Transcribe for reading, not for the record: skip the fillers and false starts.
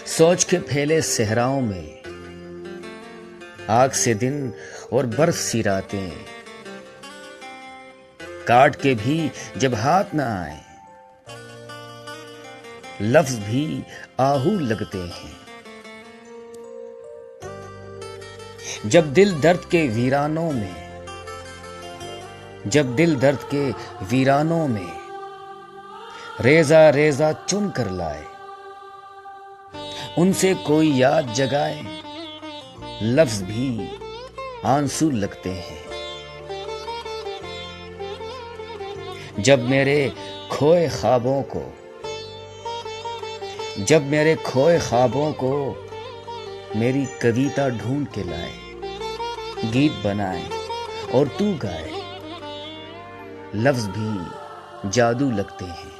سوچ کے پھیلے صحراؤں میں آگ سے دن اور برف سی راتیں، کاٹ کے بھی جب ہاتھ نہ آئے لفظ بھی آہو لگتے ہیں۔ جب دل درد کے ویرانوں میں ریزہ ریزہ چن کر لائے، ان سے کوئی یاد جگائے لفظ بھی آنسو لگتے ہیں۔ جب میرے کھوئے خوابوں کو میری کویتا ڈھونڈ کے لائے، گیت بنائے اور تو گائے لفظ بھی جادو لگتے ہیں۔